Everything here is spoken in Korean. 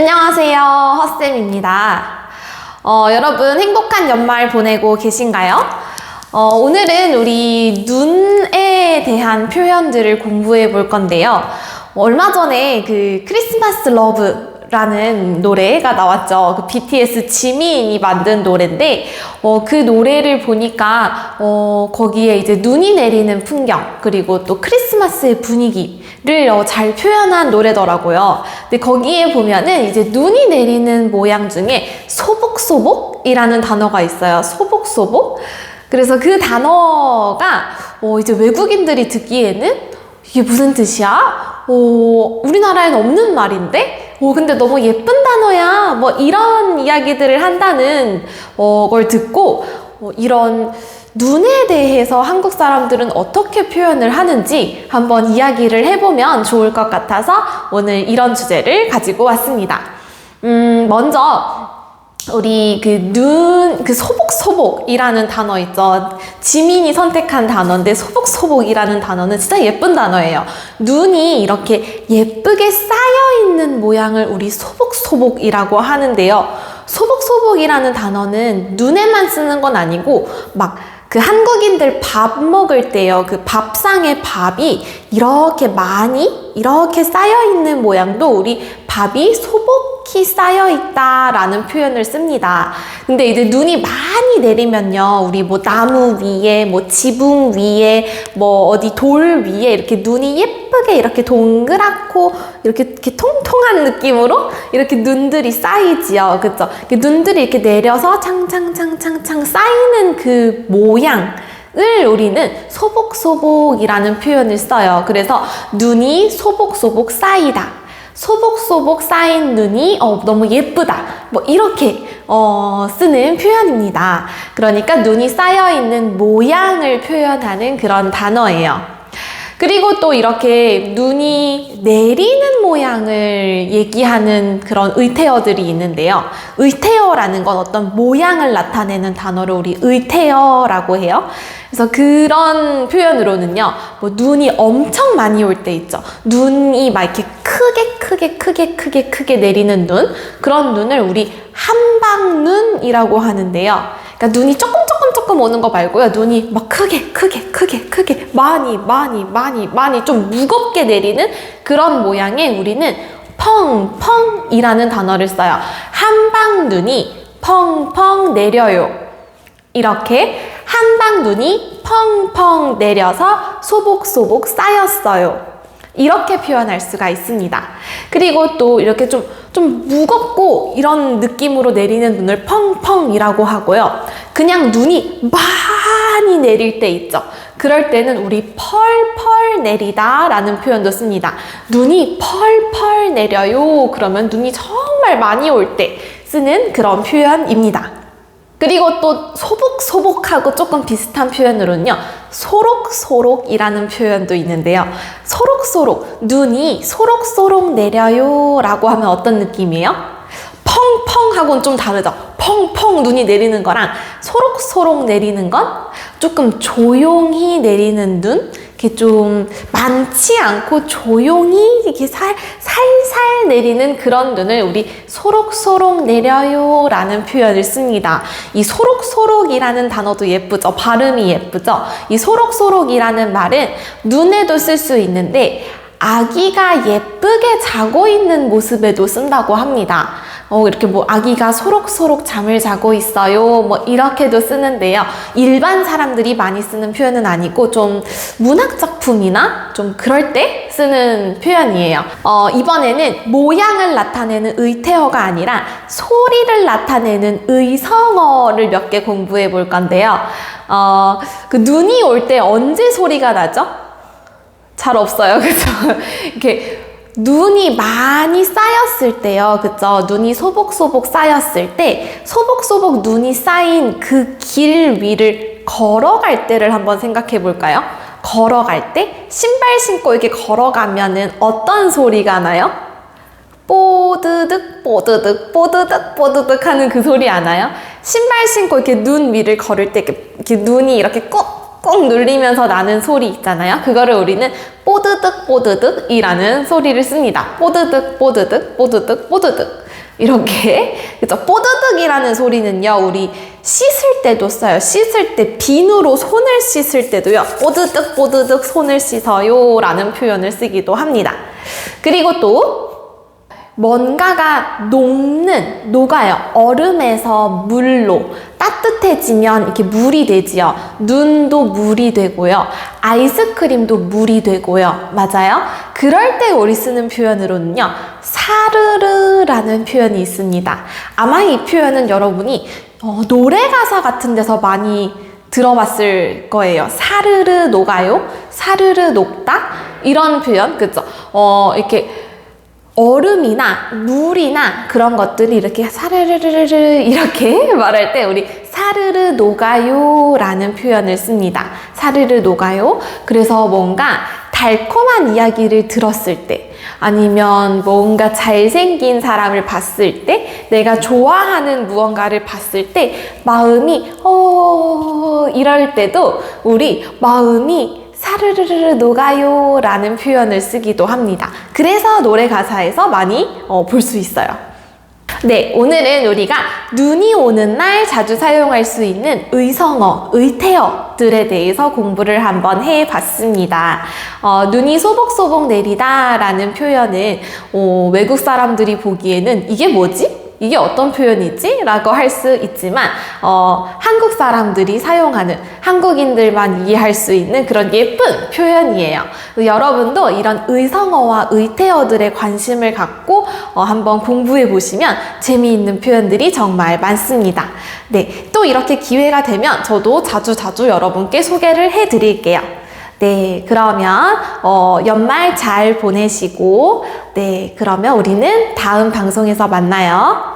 안녕하세요, 허쌤입니다. 여러분 행복한 연말 보내고 계신가요? 오늘은 우리 눈에 대한 표현들을 공부해 볼 건데요. 얼마 전에 그 크리스마스 러브라는 노래가 나왔죠. 그 BTS 지민이 만든 노래인데, 그 노래를 보니까, 거기에 이제 눈이 내리는 풍경, 그리고 또 크리스마스의 분위기를 잘 표현한 노래더라고요. 근데 거기에 보면은 이제 눈이 내리는 모양 중에 소복소복이라는 단어가 있어요. 소복소복. 그래서 그 단어가, 이제 외국인들이 듣기에는 이게 무슨 뜻이야? 우리나라에는 없는 말인데? 근데 너무 예쁜 단어야. 뭐 이런 이야기들을 한다는 걸 듣고 이런 눈에 대해서 한국 사람들은 어떻게 표현을 하는지 한번 이야기를 해보면 좋을 것 같아서 오늘 이런 주제를 가지고 왔습니다. 먼저 우리 그 소복소복이라는 단어 있죠. 지민이 선택한 단어인데 소복소복이라는 단어는 진짜 예쁜 단어예요. 눈이 이렇게 예쁘게 쌓여있는 모양을 우리 소복소복이라고 하는데요. 소복소복이라는 단어는 눈에만 쓰는 건 아니고 막 그 한국인들 밥 먹을 때요. 그 밥상에 밥이 이렇게 많이 이렇게 쌓여있는 모양도 우리 밥이 소복히 쌓여있다라는 표현을 씁니다. 근데 이제 눈이 많이 내리면요. 우리 뭐 나무 위에, 뭐 지붕 위에, 뭐 어디 돌 위에 이렇게 눈이 예쁘게 이렇게 동그랗고 이렇게 통통한 느낌으로 이렇게 눈들이 쌓이지요. 그쵸? 눈들이 이렇게 내려서 창창창창창 쌓이는 그 모양을 우리는 소복소복이라는 표현을 써요. 그래서 눈이 소복소복 쌓이다. 소복소복 쌓인 눈이 너무 예쁘다. 뭐 이렇게 쓰는 표현입니다. 그러니까 눈이 쌓여있는 모양을 표현하는 그런 단어예요. 그리고 또 이렇게 눈이 내리는 모양을 얘기하는 그런 의태어들이 있는데요. 의태어라는 건 어떤 모양을 나타내는 단어를 우리 의태어라고 해요. 그래서 그런 표현으로는요, 뭐 눈이 엄청 많이 올 때 있죠. 눈이 막 이렇게 크게 내리는 눈, 그런 눈을 우리 한방눈이라고 하는데요. 그러니까 눈이 조금 오는 거 말고요. 눈이 막 크게 많이 좀 무겁게 내리는 그런 모양의 우리는 펑펑이라는 단어를 써요. 한방눈이 펑펑 내려요. 이렇게 한방눈이 펑펑 내려서 소복소복 쌓였어요. 이렇게 표현할 수가 있습니다. 그리고 또 이렇게 좀 무겁고 이런 느낌으로 내리는 눈을 펑펑이라고 하고요. 그냥 눈이 많이 내릴 때 있죠. 그럴 때는 우리 펄펄 내리다 라는 표현도 씁니다. 눈이 펄펄 내려요. 그러면 눈이 정말 많이 올 때 쓰는 그런 표현입니다. 그리고 또 소복소복하고 조금 비슷한 표현으로는요. 소록소록이라는 표현도 있는데요. 소록소록, 눈이 소록소록 내려요 라고 하면 어떤 느낌이에요? 펑펑하고는 좀 다르죠. 펑펑 눈이 내리는 거랑 소록소록 내리는 건 조금 조용히 내리는 눈, 이렇게 좀 많지 않고 조용히 이렇게 살살 내리는 그런 눈을 우리 소록소록 내려요 라는 표현을 씁니다. 이 소록소록이라는 단어도 예쁘죠. 발음이 예쁘죠. 이 소록소록이라는 말은 눈에도 쓸 수 있는데 아기가 예쁘게 자고 있는 모습에도 쓴다고 합니다. 이렇게 뭐 아기가 소록소록 잠을 자고 있어요. 뭐 이렇게도 쓰는데요. 일반 사람들이 많이 쓰는 표현은 아니고 좀 문학작품이나 좀 그럴 때 쓰는 표현이에요. 이번에는 모양을 나타내는 의태어가 아니라 소리를 나타내는 의성어를 몇 개 공부해 볼 건데요. 그 눈이 올 때 언제 소리가 나죠? 잘 없어요. 그죠? 이렇게 눈이 많이 쌓였을 때요. 그쵸? 눈이 소복소복 쌓였을 때 소복소복 눈이 쌓인 그 길 위를 걸어갈 때를 한번 생각해 볼까요? 걸어갈 때 신발 신고 이렇게 걸어가면은 어떤 소리가 나요? 뽀드득 뽀드득 뽀드득 뽀드득 하는 그 소리 아나요? 신발 신고 이렇게 눈 위를 걸을 때 이렇게 눈이 이렇게 꾹 꾹꾹 눌리면서 나는 소리 있잖아요. 그거를 우리는 뽀드득 뽀드득이라는 소리를 씁니다. 뽀드득 뽀드득 뽀드득 뽀드득 이렇게. 그죠? 뽀드득이라는 소리는요, 우리 씻을 때도 써요. 씻을 때 비누로 손을 씻을 때도요, 뽀드득 뽀드득 손을 씻어요 라는 표현을 쓰기도 합니다. 그리고 또 뭔가가 녹아요. 얼음에서 물로 따뜻해지면 이렇게 물이 되지요. 눈도 물이 되고요. 아이스크림도 물이 되고요. 맞아요? 그럴 때 우리 쓰는 표현으로는요, 사르르라는 표현이 있습니다. 아마 이 표현은 여러분이 노래 가사 같은 데서 많이 들어봤을 거예요. 사르르 녹아요? 사르르 녹다? 이런 표현, 그죠? 이렇게 얼음이나 물이나 그런 것들이 이렇게 사르르르르 이렇게 말할 때 우리 사르르 녹아요 라는 표현을 씁니다. 사르르 녹아요. 그래서 뭔가 달콤한 이야기를 들었을 때, 아니면 뭔가 잘생긴 사람을 봤을 때, 내가 좋아하는 무언가를 봤을 때 마음이 이럴 때도 우리 마음이 사르르르 녹아요 라는 표현을 쓰기도 합니다. 그래서 노래 가사에서 많이 볼 수 있어요. 네, 오늘은 우리가 눈이 오는 날 자주 사용할 수 있는 의성어, 의태어들에 대해서 공부를 한번 해봤습니다. 눈이 소복소복 내리다 라는 표현은 외국 사람들이 보기에는 이게 뭐지? 이게 어떤 표현이지? 라고 할 수 있지만 한국 사람들이 사용하는, 한국인들만 이해할 수 있는 그런 예쁜 표현이에요. 여러분도 이런 의성어와 의태어들에 관심을 갖고 한번 공부해 보시면 재미있는 표현들이 정말 많습니다. 네, 또 이렇게 기회가 되면 저도 자주 여러분께 소개를 해 드릴게요. 네, 그러면 연말 잘 보내시고, 네, 그러면 우리는 다음 방송에서 만나요.